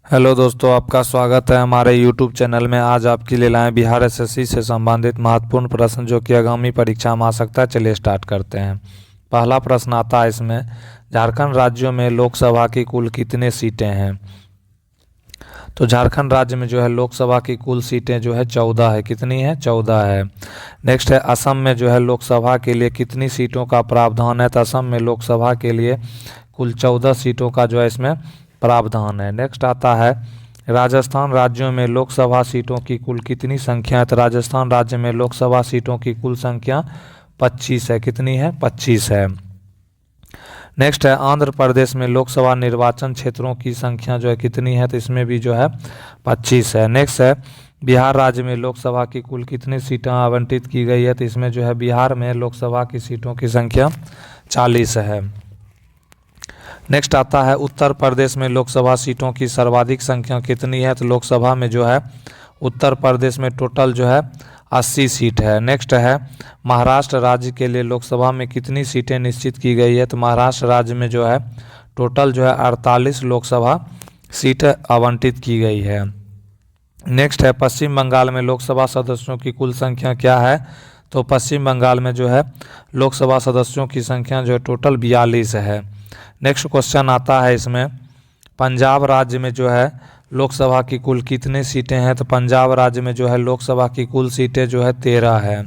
Hello दोस्तों, आपका स्वागत है हमारे यूट्यूब चैनल में। आज आपके लिए लाए बिहार एसएससी से संबंधित महत्वपूर्ण प्रश्न जो कि आगामी परीक्षा में आ सकता है। चलिए स्टार्ट करते हैं। पहला प्रश्न आता है इसमें, झारखंड राज्यों में लोकसभा की कुल कितने सीटें हैं? तो झारखंड राज्य में जो है लोकसभा की कुल सीटें जो है 14 है। कितनी है? 14 है। नेक्स्ट है, असम में जो है लोकसभा के लिए कितनी सीटों का प्रावधान है? तो असम में लोकसभा के लिए कुल 14 सीटों का जो है इसमें प्रावधान है। नेक्स्ट आता है, राजस्थान राज्यों में लोकसभा सीटों की कुल कितनी संख्या है? तो राजस्थान राज्य में लोकसभा सीटों की कुल संख्या 25 है। कितनी है? 25 है। नेक्स्ट है, आंध्र प्रदेश में लोकसभा निर्वाचन क्षेत्रों की संख्या जो है कितनी है? तो इसमें भी जो है 25 है। नेक्स्ट है, बिहार राज्य में लोकसभा की कुल कितनी सीटें आवंटित की गई है? तो इसमें जो है बिहार में लोकसभा की सीटों की संख्या 40 है। नेक्स्ट आता है, उत्तर प्रदेश में लोकसभा सीटों की सर्वाधिक संख्या कितनी है? तो लोकसभा में जो है उत्तर प्रदेश में टोटल जो है 80 सीट है। नेक्स्ट है, महाराष्ट्र राज्य के लिए लोकसभा में कितनी सीटें निश्चित की गई है? तो महाराष्ट्र राज्य में जो है टोटल जो है 48 लोकसभा सीटें आवंटित की गई है। नेक्स्ट है, पश्चिम बंगाल में लोकसभा सदस्यों की कुल संख्या क्या है? तो पश्चिम बंगाल में जो है लोकसभा सदस्यों की संख्या जो है टोटल 42 है। नेक्स्ट क्वेश्चन आता है इसमें, पंजाब राज्य में जो है लोकसभा की कुल कितने सीटें हैं? तो पंजाब राज्य में जो है लोकसभा की कुल सीटें जो है 13 है।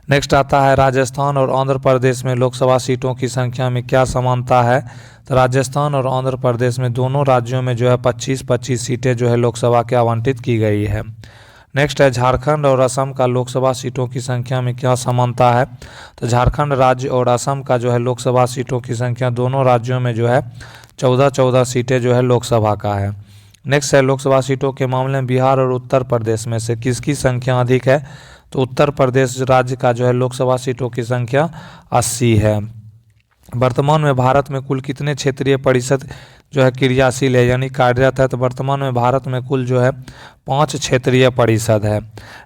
नेक्स्ट आता है, राजस्थान और आंध्र प्रदेश में लोकसभा सीटों की संख्या में क्या समानता है? तो राजस्थान और आंध्र प्रदेश में दोनों राज्यों में जो है 25-25 सीटें जो है लोकसभा के आवंटित की गई है। नेक्स्ट है, झारखंड और असम का लोकसभा सीटों की संख्या में क्या समानता है? तो झारखंड राज्य और असम का जो है लोकसभा सीटों की संख्या दोनों राज्यों में जो है 14-14 सीटें जो है लोकसभा का है। नेक्स्ट है, लोकसभा सीटों के मामले में बिहार और उत्तर प्रदेश में से किसकी संख्या अधिक है? तो उत्तर प्रदेश राज्य का जो है लोकसभा सीटों की संख्या 80 है। वर्तमान में भारत में कुल कितने क्षेत्रीय परिषद जो है क्रियाशील है यानी कार्यरत है? तो वर्तमान में भारत में कुल जो है 5 क्षेत्रीय परिषद है।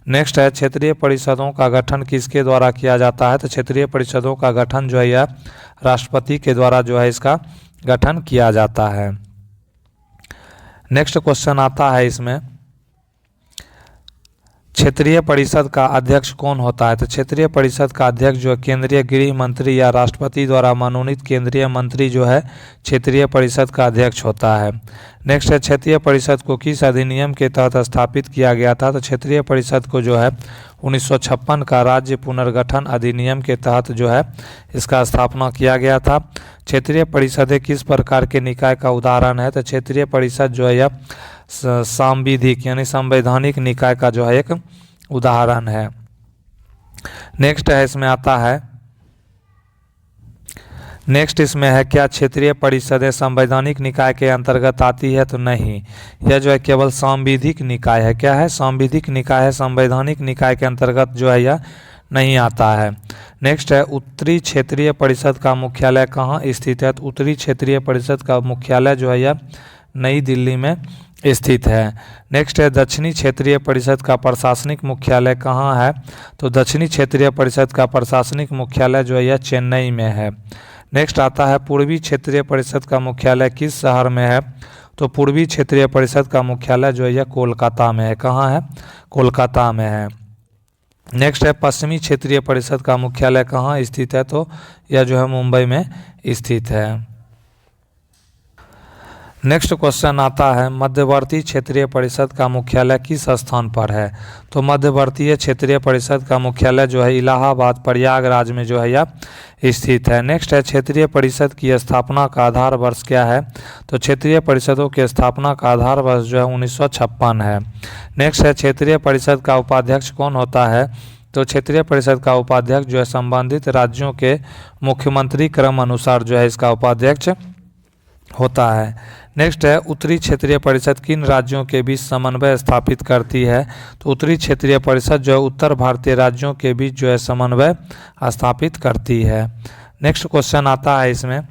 नेक्स्ट है, क्षेत्रीय परिषदों का गठन किसके द्वारा किया जाता है? तो क्षेत्रीय परिषदों का गठन जो है यह राष्ट्रपति के द्वारा जो है इसका गठन किया जाता है। नेक्स्ट क्वेश्चन आता है इसमें, क्षेत्रीय परिषद का अध्यक्ष कौन होता है? तो क्षेत्रीय परिषद का अध्यक्ष जो है केंद्रीय गृह मंत्री या राष्ट्रपति द्वारा मनोनीत केंद्रीय मंत्री जो है क्षेत्रीय परिषद का अध्यक्ष होता है। नेक्स्ट है, क्षेत्रीय परिषद को किस अधिनियम के तहत स्थापित किया गया था? तो क्षेत्रीय परिषद को जो है 1956 का राज्य पुनर्गठन अधिनियम के तहत जो है इसका स्थापना किया गया था। क्षेत्रीय परिषदें किस प्रकार के निकाय का उदाहरण है? तो क्षेत्रीय परिषद जो है यह सांविधिक यानी संवैधानिक निकाय का जो है एक उदाहरण है। नेक्स्ट है, इसमें आता है, नेक्स्ट इसमें है, क्या क्षेत्रीय परिषदें संवैधानिक निकाय के अंतर्गत आती है? तो नहीं, यह जो है केवल सांविधिक निकाय है। क्या है? सांविधिक निकाय है, संवैधानिक निकाय के अंतर्गत जो है यह नहीं आता है। नेक्स्ट है, उत्तरी क्षेत्रीय परिषद का मुख्यालय कहाँ स्थित है? तो उत्तरी क्षेत्रीय परिषद का मुख्यालय जो है यह नई दिल्ली में स्थित है। नेक्स्ट है, दक्षिणी क्षेत्रीय परिषद का प्रशासनिक मुख्यालय कहाँ है? तो दक्षिणी क्षेत्रीय परिषद का प्रशासनिक मुख्यालय जो है यह चेन्नई में है। नेक्स्ट आता है, पूर्वी क्षेत्रीय परिषद का मुख्यालय किस शहर में है? तो पूर्वी क्षेत्रीय परिषद का मुख्यालय जो है यह कोलकाता में है। कहाँ है? कोलकाता में है। नेक्स्ट है, पश्चिमी क्षेत्रीय परिषद का मुख्यालय कहाँ स्थित है? तो यह जो है मुंबई में स्थित है। नेक्स्ट क्वेश्चन आता है, मध्यवर्ती क्षेत्रीय परिषद का मुख्यालय किस स्थान पर है? तो मध्यवर्तीय क्षेत्रीय परिषद का मुख्यालय जो है इलाहाबाद प्रयागराज में जो है यह स्थित है। नेक्स्ट है, क्षेत्रीय परिषद की स्थापना का आधार वर्ष क्या है? तो क्षेत्रीय परिषदों की स्थापना का आधार वर्ष जो है 1956 है। नेक्स्ट है, क्षेत्रीय परिषद का उपाध्यक्ष कौन होता है? तो क्षेत्रीय परिषद का उपाध्यक्ष जो है संबंधित राज्यों के मुख्यमंत्री क्रम अनुसार जो है इसका उपाध्यक्ष होता है। नेक्स्ट है, उत्तरी क्षेत्रीय परिषद किन राज्यों के बीच समन्वय स्थापित करती है? तो उत्तरी क्षेत्रीय परिषद जो है उत्तर भारतीय राज्यों के बीच जो है समन्वय स्थापित करती है। नेक्स्ट क्वेश्चन आता है इसमें,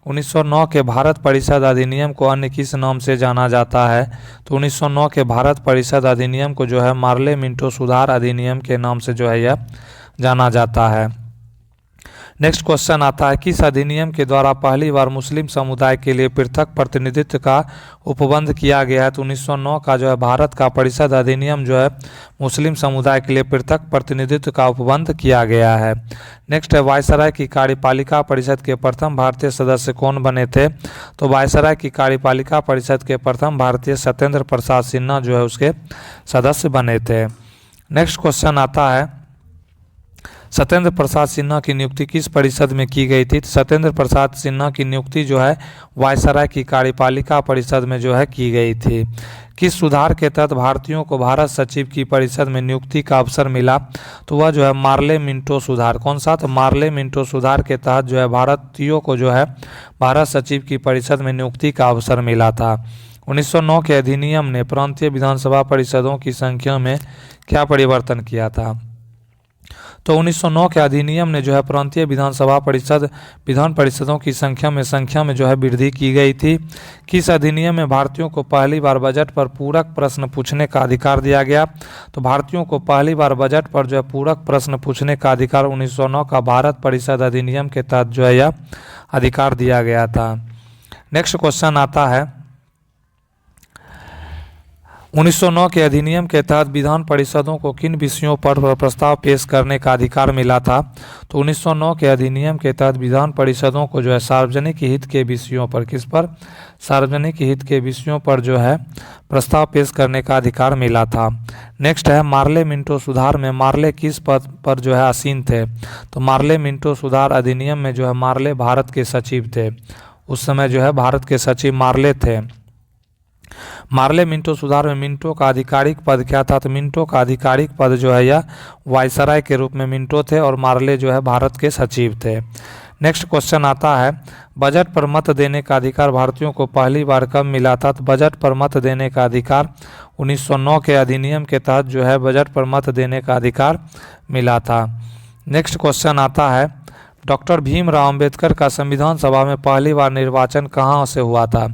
1909 के भारत परिषद अधिनियम को अन्य किस नाम से जाना जाता है? तो 1909 के भारत परिषद अधिनियम को जो है मार्ले मिंटो सुधार अधिनियम के नाम से जो है यह जाना जाता है। नेक्स्ट क्वेश्चन आता है, किस अधिनियम के द्वारा पहली बार मुस्लिम समुदाय के लिए पृथक प्रतिनिधित्व का उपबंध किया गया है? तो 1909 का जो है भारत का परिषद अधिनियम जो है मुस्लिम समुदाय के लिए पृथक प्रतिनिधित्व का उपबंध किया गया है। नेक्स्ट है, वायसराय की कार्यपालिका परिषद के प्रथम भारतीय सदस्य कौन बने थे? तो वायसराय की कार्यपालिका परिषद के प्रथम भारतीय सत्येंद्र प्रसाद सिन्हा जो है उसके सदस्य बने थे। नेक्स्ट क्वेश्चन आता है, सत्येंद्र प्रसाद सिन्हा की नियुक्ति किस परिषद में की गई थी? तो सत्येंद्र प्रसाद सिन्हा की नियुक्ति जो है वायसराय की कार्यपालिका परिषद में जो है की गई थी। किस सुधार के तहत भारतीयों को भारत सचिव की परिषद में नियुक्ति का अवसर मिला? तो वह जो है मार्ले मिंटो सुधार। कौन सा? तो मार्ले मिंटो सुधार के तहत जो है भारतीयों को जो है भारत सचिव की परिषद में नियुक्ति का अवसर मिला था। 1909 के अधिनियम ने प्रांतीय विधानसभा परिषदों की संख्या में क्या परिवर्तन किया था? तो 1909 के अधिनियम ने जो है प्रांतीय विधान परिषदों की संख्या में जो है वृद्धि की गई थी। किस अधिनियम में भारतीयों को पहली बार बजट पर पूरक प्रश्न पूछने का अधिकार दिया गया? तो भारतीयों को पहली बार बजट पर जो है पूरक प्रश्न पूछने का अधिकार 1909 का भारत परिषद अधिनियम के तहत जो है यह अधिकार दिया गया था। नेक्स्ट क्वेश्चन आता है, 1909 के अधिनियम के तहत विधान परिषदों को किन विषयों पर प्रस्ताव पेश करने का अधिकार मिला था? तो 1909 के अधिनियम के तहत विधान परिषदों को जो है सार्वजनिक हित के विषयों पर, किस पर? सार्वजनिक हित के विषयों पर जो है प्रस्ताव पेश करने का अधिकार मिला था। नेक्स्ट है, मार्ले मिंटो सुधार में मार्ले किस पद पर जो है आसीन थे? तो मार्ले मिंटो सुधार अधिनियम में जो है मार्ले भारत के सचिव थे। उस समय जो है भारत के सचिव मार्ले थे। मार्ले मिंटो सुधार में मिंटो का आधिकारिक पद क्या था? तो मिंटो का आधिकारिक पद जो है यह वायसराय के रूप में मिंटो थे और मार्ले जो है भारत के सचिव थे। नेक्स्ट क्वेश्चन आता है, बजट पर मत देने का अधिकार भारतीयों को पहली बार कब मिला था? तो बजट पर मत देने का अधिकार 1909 के अधिनियम के तहत जो है बजट पर मत देने का अधिकार मिला था। नेक्स्ट क्वेश्चन आता है, डॉक्टर भीमराव अंबेडकर का संविधान सभा में पहली बार निर्वाचन कहाँ से हुआ था?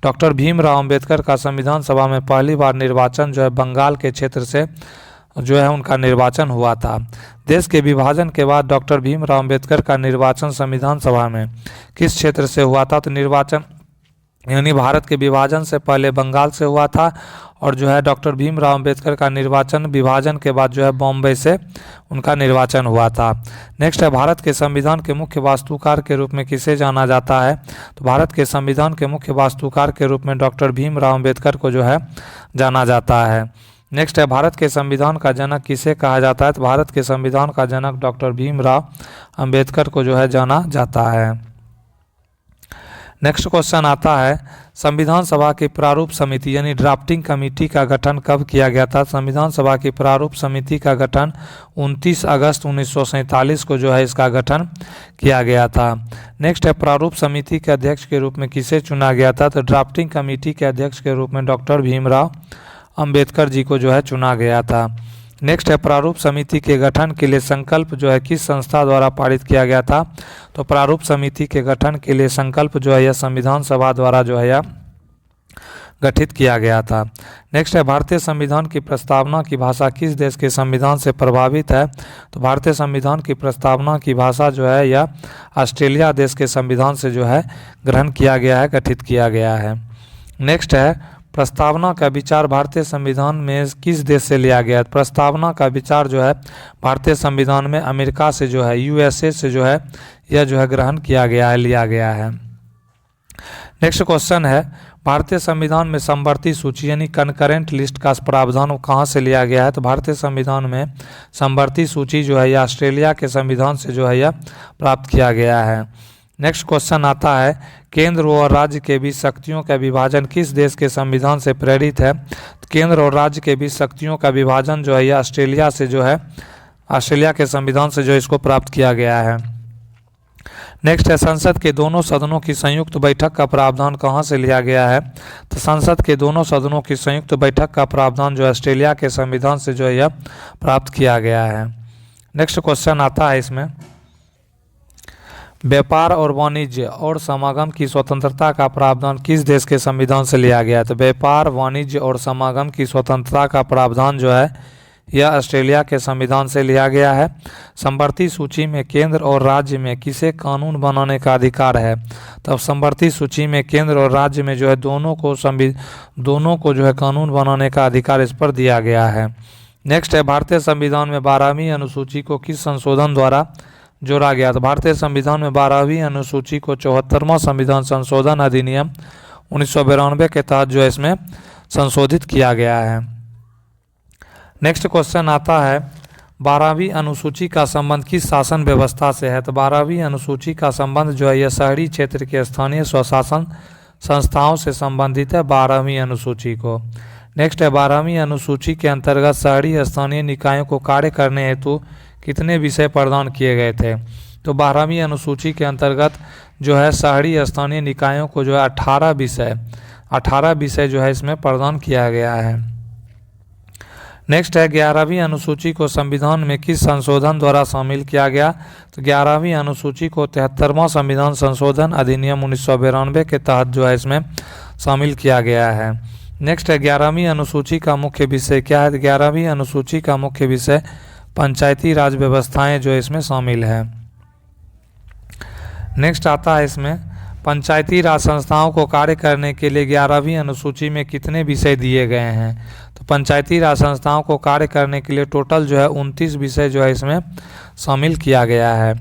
डॉक्टर भीमराव अंबेडकर का संविधान सभा में पहली बार निर्वाचन जो है बंगाल के क्षेत्र से जो है उनका निर्वाचन हुआ था। देश के विभाजन के बाद डॉक्टर भीमराव अंबेडकर का निर्वाचन संविधान सभा में किस क्षेत्र से हुआ था? तो निर्वाचन यानी भारत के विभाजन से पहले बंगाल से हुआ था और जो है डॉक्टर भीमराव अंबेडकर का निर्वाचन विभाजन के बाद जो है बॉम्बे से उनका निर्वाचन हुआ था। नेक्स्ट है, भारत के संविधान के मुख्य वास्तुकार के रूप में किसे जाना जाता है? तो भारत के संविधान के मुख्य वास्तुकार के रूप में डॉक्टर भीमराव अंबेडकर को जो है जाना जाता है। नेक्स्ट है, भारत के संविधान का जनक किसे कहा जाता है? तो भारत के संविधान का जनक डॉक्टर भीमराव अंबेडकर को जो है जाना जाता है। नेक्स्ट क्वेश्चन आता है, संविधान सभा की प्रारूप समिति यानी ड्राफ्टिंग कमेटी का गठन कब किया गया था? संविधान सभा की प्रारूप समिति का गठन 29 अगस्त 1947 को जो है इसका गठन किया गया था। नेक्स्ट है, प्रारूप समिति के अध्यक्ष के रूप में किसे चुना गया था? तो ड्राफ्टिंग कमेटी के अध्यक्ष के रूप में डॉक्टर भीमराव अंबेडकर जी को जो है चुना गया था। नेक्स्ट है, प्रारूप समिति के गठन के लिए संकल्प जो है किस संस्था द्वारा पारित किया गया था? तो प्रारूप समिति के गठन के लिए संकल्प जो है यह संविधान सभा द्वारा जो है यह गठित किया गया था। नेक्स्ट है, भारतीय संविधान की प्रस्तावना की भाषा किस देश के संविधान से प्रभावित है? तो भारतीय संविधान की प्रस्तावना की भाषा जो है यह ऑस्ट्रेलिया देश के संविधान से जो है ग्रहण किया गया है, गठित किया गया है। नेक्स्ट है, प्रस्तावना का विचार भारतीय संविधान में किस देश से लिया गया है? प्रस्तावना का विचार जो है भारतीय संविधान में अमेरिका से जो है यूएसए से जो है यह जो है ग्रहण किया गया है, लिया गया है। नेक्स्ट क्वेश्चन है, भारतीय संविधान में समवर्ती सूची यानी कनकरेंट लिस्ट का प्रावधान कहाँ से लिया गया है? तो भारतीय संविधान में समवर्ती सूची जो है यह ऑस्ट्रेलिया के संविधान से जो है यह प्राप्त किया गया है। नेक्स्ट क्वेश्चन आता है, केंद्र और राज्य के बीच शक्तियों का विभाजन किस देश के संविधान से प्रेरित है? तो केंद्र और राज्य के बीच शक्तियों का विभाजन जो है यह ऑस्ट्रेलिया से जो है ऑस्ट्रेलिया के संविधान से जो इसको प्राप्त किया गया है। नेक्स्ट है, संसद के दोनों सदनों की संयुक्त बैठक का प्रावधान कहाँ से लिया गया है? तो संसद के दोनों सदनों की संयुक्त बैठक का प्रावधान जो है ऑस्ट्रेलिया के संविधान से जो है यह प्राप्त किया गया है। नेक्स्ट क्वेश्चन आता है इसमें, व्यापार और वाणिज्य और समागम की स्वतंत्रता का प्रावधान किस देश के संविधान से लिया गया है? तो व्यापार वाणिज्य और समागम की स्वतंत्रता का प्रावधान जो है यह ऑस्ट्रेलिया के संविधान से लिया गया है। समवर्ती सूची में केंद्र और राज्य में किसे कानून बनाने का अधिकार है? तब समवर्ती सूची में केंद्र और राज्य में जो है दोनों को जो है कानून बनाने का अधिकार इस पर दिया गया है। नेक्स्ट है, भारतीय संविधान में 12वीं अनुसूची को किस संशोधन द्वारा जोड़ा गया? तो भारतीय संविधान में 12वीं अनुसूची को 74वां संविधान संशोधन अधिनियम 1992 के तहत जो है इसमें संशोधित किया गया है। नेक्स्ट क्वेश्चन आता है, 12वीं अनुसूची का संबंध किस शासन व्यवस्था से है? तो 12वीं अनुसूची का संबंध जो है यह शहरी क्षेत्र के स्थानीय स्वशासन संस्थाओं से संबंधित है 12वीं अनुसूची को। नेक्स्ट है, 12वीं अनुसूची के अंतर्गत शहरी स्थानीय निकायों को कार्य करने हेतु कितने विषय प्रदान किए गए थे? तो 12वीं अनुसूची के अंतर्गत जो है शहरी स्थानीय निकायों को जो है 18 विषय जो है इसमें प्रदान किया गया है। नेक्स्ट है, 11वीं अनुसूची को संविधान में किस संशोधन द्वारा शामिल किया गया? तो 11वीं अनुसूची को 73वां संविधान संशोधन अधिनियम 1992 के तहत जो है इसमें शामिल किया गया है। नेक्स्ट है, 11वीं अनुसूची का मुख्य विषय क्या है? 11वीं अनुसूची का मुख्य विषय पंचायती राज व्यवस्थाएं जो इसमें शामिल है। नेक्स्ट आता है इसमें, पंचायती राज संस्थाओं को कार्य करने के लिए 11वीं अनुसूची में कितने विषय दिए गए हैं? तो पंचायती राज संस्थाओं को कार्य करने के लिए टोटल जो है 29 विषय जो है इसमें शामिल किया गया है।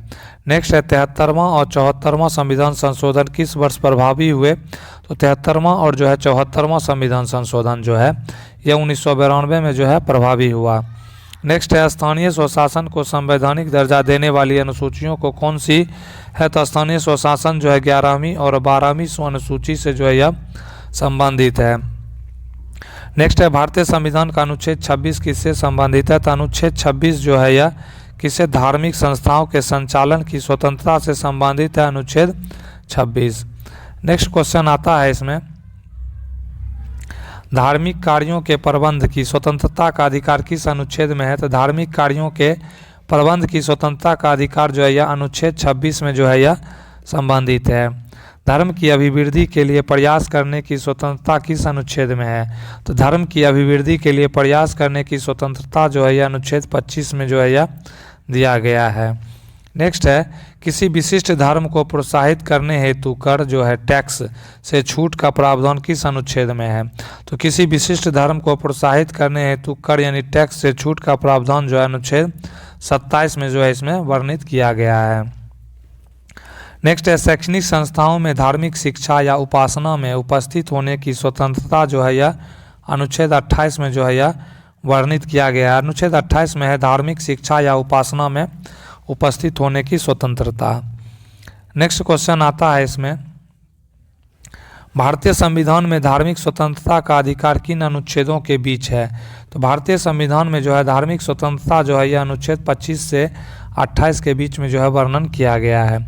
नेक्स्ट है, 73वां और 74वां संविधान संशोधन किस वर्ष प्रभावी हुए? तो 73वां और जो है 74वां संविधान संशोधन जो है यह 1992 में जो है प्रभावी हुआ। नेक्स्ट है, स्थानीय स्वशासन को संवैधानिक दर्जा देने वाली अनुसूचियों को कौन सी है? तो स्थानीय स्वशासन जो है 11वीं और 12वीं अनुसूची से जो है यह संबंधित है। नेक्स्ट है, भारतीय संविधान का अनुच्छेद 26 किससे संबंधित है? तो अनुच्छेद 26 जो है यह किसे धार्मिक संस्थाओं के संचालन की स्वतंत्रता से संबंधित है, अनुच्छेद 26। नेक्स्ट क्वेश्चन आता है इसमें, धार्मिक कार्यों के प्रबंध की स्वतंत्रता का अधिकार किस अनुच्छेद में है? तो धार्मिक कार्यों के प्रबंध की स्वतंत्रता का अधिकार जो है यह अनुच्छेद 26 में जो है यह संबंधित है। धर्म की अभिवृद्धि के लिए प्रयास करने की स्वतंत्रता किस अनुच्छेद में है? तो धर्म की अभिवृद्धि के लिए प्रयास करने की स्वतंत्रता जो है यह अनुच्छेद 25 में जो है यह दिया गया है। नेक्स्ट है, किसी विशिष्ट धर्म को प्रोत्साहित करने हेतु कर जो है टैक्स से छूट का प्रावधान किस अनुच्छेद में है? तो किसी विशिष्ट धर्म को प्रोत्साहित करने हेतु कर यानी टैक्स से छूट का प्रावधान जो है अनुच्छेद 27 में जो है इसमें वर्णित किया गया है। नेक्स्ट है, शैक्षणिक संस्थाओं में धार्मिक शिक्षा या उपासना में उपस्थित होने की स्वतंत्रता जो है यह अनुच्छेद 28 में जो है यह वर्णित किया गया है। अनुच्छेद 28 में है धार्मिक शिक्षा या उपासना में उपस्थित होने की स्वतंत्रता। नेक्स्ट क्वेश्चन आता है इसमें, भारतीय संविधान में धार्मिक स्वतंत्रता का अधिकार किन अनुच्छेदों के बीच है? तो भारतीय संविधान में जो है धार्मिक स्वतंत्रता जो है यह अनुच्छेद 25 से 28 के बीच में जो है वर्णन किया गया है।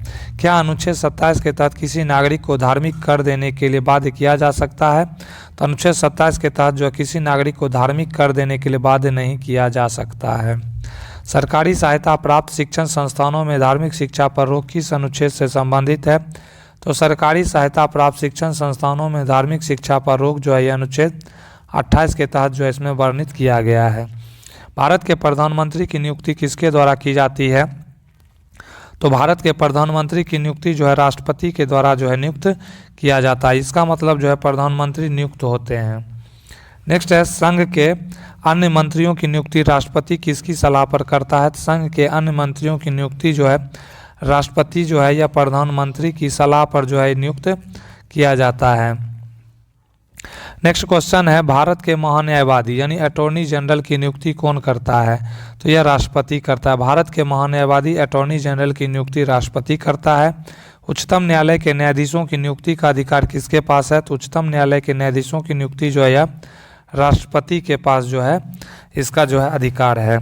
क्या अनुच्छेद 27 के तहत किसी नागरिक को धार्मिक कर देने के लिए बाध्य किया जा सकता है? तो अनुच्छेद 27 के तहत जो है किसी नागरिक को धार्मिक कर देने के लिए बाध्य नहीं किया जा सकता है। सरकारी सहायता प्राप्त शिक्षण संस्थानों में धार्मिक शिक्षा पर रोक किस अनुच्छेद से संबंधित है? तो सरकारी सहायता प्राप्त शिक्षण संस्थानों में धार्मिक शिक्षा पर रोक जो है यह अनुच्छेद 28 के तहत जो है इसमें वर्णित किया गया है। भारत के प्रधानमंत्री की नियुक्ति किसके द्वारा की जाती है? तो भारत के प्रधानमंत्री की नियुक्ति जो है राष्ट्रपति के द्वारा जो है नियुक्त किया जाता है। इसका मतलब जो है प्रधानमंत्री नियुक्त होते हैं। नेक्स्ट है, संघ के अन्य मंत्रियों की नियुक्ति राष्ट्रपति किसकी सलाह पर करता है? संघ के अन्य मंत्रियों की नियुक्ति जो है राष्ट्रपति जो है या प्रधानमंत्री की सलाह पर जो है नियुक्त किया जाता है। नेक्स्ट क्वेश्चन है, भारत के महान्यायवादी यानी अटॉर्नी जनरल की नियुक्ति कौन करता है? तो यह राष्ट्रपति करता है। भारत के महान्यायवादी अटॉर्नी जनरल की नियुक्ति राष्ट्रपति करता है। उच्चतम न्यायालय के न्यायाधीशों की नियुक्ति का अधिकार किसके पास है? तो उच्चतम न्यायालय के न्यायाधीशों की नियुक्ति जो है यह राष्ट्रपति के पास जो है इसका जो है अधिकार है।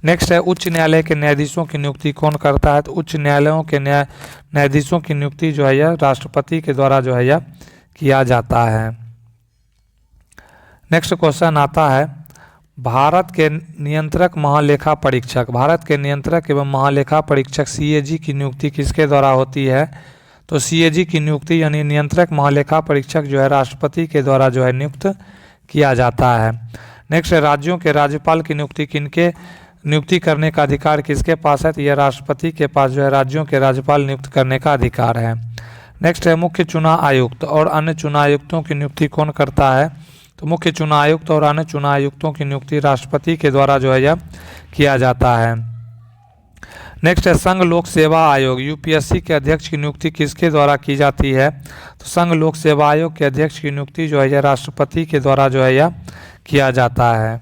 नेक्स्ट है, उच्च न्यायालय के न्यायाधीशों की नियुक्ति कौन करता है? तो उच्च न्यायालयों के न्यायाधीशों की नियुक्ति जो है यह राष्ट्रपति के द्वारा जो है यह किया जाता है। नेक्स्ट क्वेश्चन आता है, भारत के नियंत्रक महालेखा परीक्षक एवं महालेखा परीक्षक CAG की नियुक्ति किसके द्वारा होती है? तो CAG की नियुक्ति यानी नियंत्रक महालेखा परीक्षक जो है राष्ट्रपति के द्वारा जो है नियुक्त किया जाता है। नेक्स्ट है राज्यों के राज्यपाल की नियुक्ति करने का अधिकार किसके पास है? तो यह राष्ट्रपति के पास जो है राज्यों के राज्यपाल नियुक्त करने का अधिकार है। नेक्स्ट है मुख्य चुनाव आयुक्त और अन्य चुनाव आयुक्तों की नियुक्ति कौन करता है? तो मुख्य चुनाव आयुक्त और अन्य चुनाव आयुक्तों की नियुक्ति राष्ट्रपति के द्वारा जो है यह किया जाता है। नेक्स्ट है संघ लोक सेवा आयोग यूपीएससी के अध्यक्ष की नियुक्ति किसके द्वारा की जाती है? तो संघ लोक सेवा आयोग के अध्यक्ष की नियुक्ति जो है यह राष्ट्रपति के द्वारा जो है यह किया जाता है।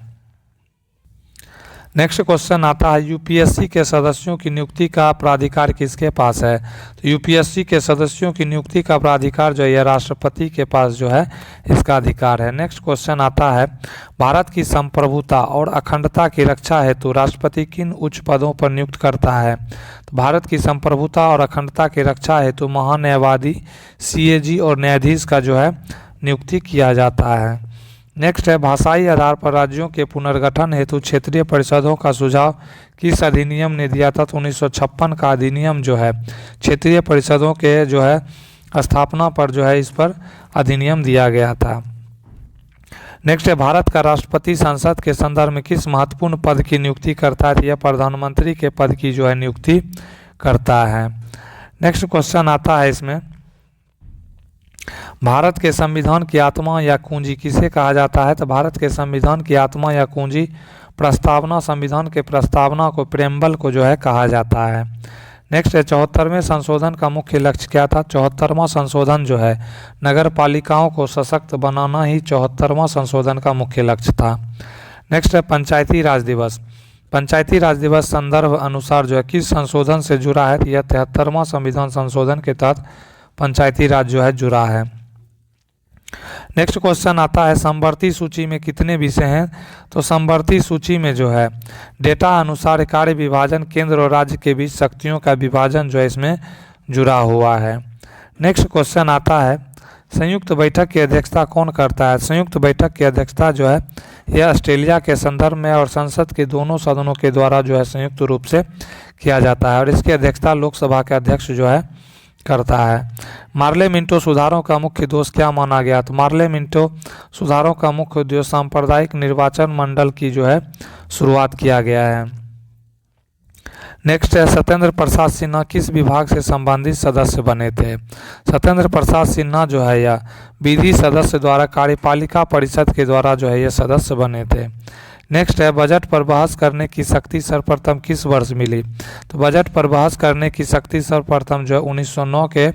नेक्स्ट क्वेश्चन आता है यूपीएससी के सदस्यों की नियुक्ति का प्राधिकार किसके पास है? तो यूपीएससी के सदस्यों की नियुक्ति का प्राधिकार जो है यह राष्ट्रपति के पास जो है इसका अधिकार है। नेक्स्ट क्वेश्चन आता है भारत की संप्रभुता और अखंडता की रक्षा हेतु राष्ट्रपति किन उच्च पदों पर नियुक्त करता है? तो भारत की संप्रभुता और अखंडता की रक्षा हेतु महान्यायवादी, सीएजी और न्यायाधीश का जो है नियुक्ति किया जाता है। नेक्स्ट है भाषाई आधार पर राज्यों के पुनर्गठन हेतु क्षेत्रीय परिषदों का सुझाव किस अधिनियम ने दिया था? तो 1956 का अधिनियम जो है क्षेत्रीय परिषदों के जो है स्थापना पर जो है इस पर अधिनियम दिया गया था। नेक्स्ट है भारत का राष्ट्रपति संसद के संदर्भ में किस महत्वपूर्ण पद की नियुक्ति करता है? यह प्रधानमंत्री के पद की जो है नियुक्ति करता है। नेक्स्ट क्वेश्चन आता है इसमें भारत के संविधान की आत्मा या कुंजी किसे कहा जाता है? तो भारत के संविधान की आत्मा या कुंजी प्रस्तावना, संविधान के प्रस्तावना को, प्रेम्बल को जो है कहा जाता है। नेक्स्ट है 74वें संशोधन का मुख्य लक्ष्य क्या था? 74वां संशोधन जो है नगर पालिकाओं को सशक्त बनाना ही 74वां संशोधन का मुख्य लक्ष्य था। नेक्स्ट है पंचायती राज दिवस। पंचायती राज दिवस संदर्भ अनुसार जो है किस संशोधन से जुड़ा है? यह 73वां संविधान संशोधन के तहत पंचायती राज जो है जुड़ा है। नेक्स्ट क्वेश्चन आता है समवर्ती सूची में कितने विषय हैं? तो समवर्ती सूची में जो है डेटा अनुसार कार्य विभाजन, केंद्र और राज्य के बीच शक्तियों का विभाजन जो है इसमें जुड़ा हुआ है। नेक्स्ट क्वेश्चन आता है संयुक्त बैठक की अध्यक्षता कौन करता है? संयुक्त बैठक की अध्यक्षता जो है यह ऑस्ट्रेलिया के संदर्भ में और संसद के दोनों सदनों के द्वारा जो है संयुक्त रूप से किया जाता है और इसकी अध्यक्षता लोकसभा के अध्यक्ष जो है करता है। मार्ले मिंटो सुधारों का मुख्य उद्देश्य क्या माना गया? तो मार्ले मिंटो सुधारों का मुख्य उद्देश्य सांप्रदायिक निर्वाचन मंडल की जो है शुरुआत किया गया है। नेक्स्ट है सत्येंद्र प्रसाद सिन्हा किस विभाग से संबंधित सदस्य बने थे? सत्येंद्र प्रसाद सिन्हा जो है यह विधि सदस्य द्वारा कार्यपालिका परिषद के द्वारा जो है यह सदस्य बने थे। नेक्स्ट है बजट पर बहस करने की शक्ति सर्वप्रथम किस वर्ष मिली? तो बजट पर बहस करने की शक्ति सर्वप्रथम जो है 1909 के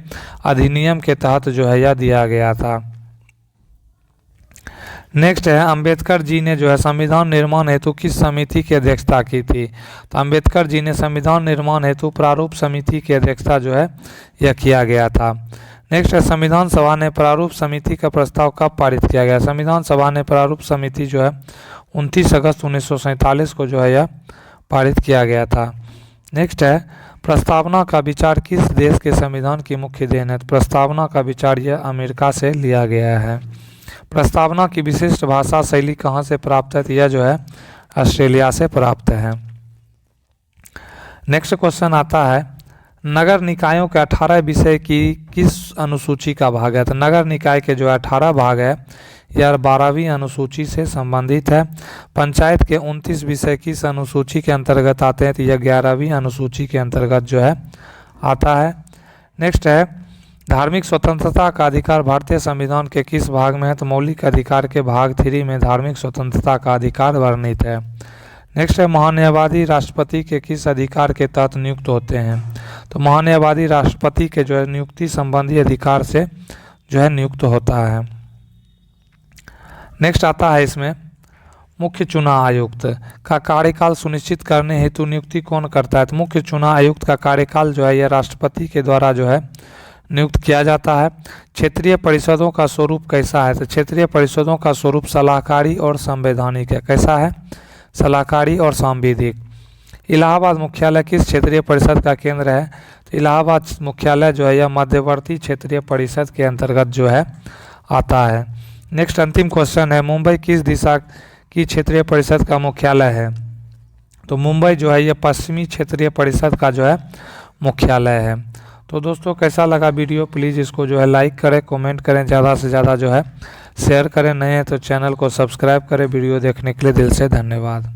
अधिनियम के तहत जो है यह दिया गया था। नेक्स्ट है अंबेडकर जी ने जो है संविधान निर्माण हेतु किस समिति की अध्यक्षता की थी? तो अंबेडकर जी ने संविधान निर्माण हेतु प्रारूप समिति की अध्यक्षता जो है यह किया गया था। नेक्स्ट है संविधान सभा ने प्रारूप समिति का प्रस्ताव कब पारित किया गया? संविधान सभा ने प्रारूप समिति जो है 29 अगस्त 1947 को जो है यह पारित किया गया था। नेक्स्ट है प्रस्तावना का विचार किस देश के संविधान की मुख्य देन है? प्रस्तावना का विचार यह अमेरिका से लिया गया है। प्रस्तावना की विशिष्ट भाषा शैली कहाँ से प्राप्त है? यह जो है ऑस्ट्रेलिया से प्राप्त है। नेक्स्ट क्वेश्चन आता है नगर निकायों के 18 विषय की किस अनुसूची का भाग है? तो नगर निकाय के जो 18 भाग है यह 12वीं अनुसूची से संबंधित है। पंचायत के 29 विषय किस अनुसूची के अंतर्गत आते हैं? तो यह 11वीं अनुसूची के अंतर्गत जो है आता है। नेक्स्ट है धार्मिक स्वतंत्रता का अधिकार भारतीय संविधान के किस भाग में है? तो मौलिक अधिकार के भाग 3 में धार्मिक स्वतंत्रता का अधिकार वर्णित है। नेक्स्ट है महान्यायवादी राष्ट्रपति के किस अधिकार के तहत नियुक्त होते हैं? तो महान्यायवादी राष्ट्रपति के जो है नियुक्ति संबंधी अधिकार से जो है नियुक्त होता है। नेक्स्ट आता है इसमें मुख्य चुनाव आयुक्त का कार्यकाल सुनिश्चित करने हेतु नियुक्ति कौन करता है? तो मुख्य चुनाव आयुक्त का कार्यकाल जो है यह राष्ट्रपति के द्वारा जो है नियुक्त किया जाता है। क्षेत्रीय परिषदों का स्वरूप कैसा है? तो क्षेत्रीय परिषदों का स्वरूप सलाहकारी और संवैधानिक है। कैसा है? सलाहकारी और सांविधिक। इलाहाबाद मुख्यालय किस क्षेत्रीय परिषद का केंद्र है? तो इलाहाबाद मुख्यालय जो है यह मध्यवर्ती क्षेत्रीय परिषद के अंतर्गत जो है आता है। नेक्स्ट अंतिम क्वेश्चन है मुंबई किस दिशा की क्षेत्रीय परिषद का मुख्यालय है? तो मुंबई जो है यह पश्चिमी क्षेत्रीय परिषद का जो है मुख्यालय है। तो दोस्तों कैसा लगा वीडियो, प्लीज़ इसको जो है लाइक करें, कमेंट करें, ज़्यादा से ज़्यादा जो है शेयर करें। नए हैं तो चैनल को सब्सक्राइब करें। वीडियो देखने के लिए दिल से धन्यवाद।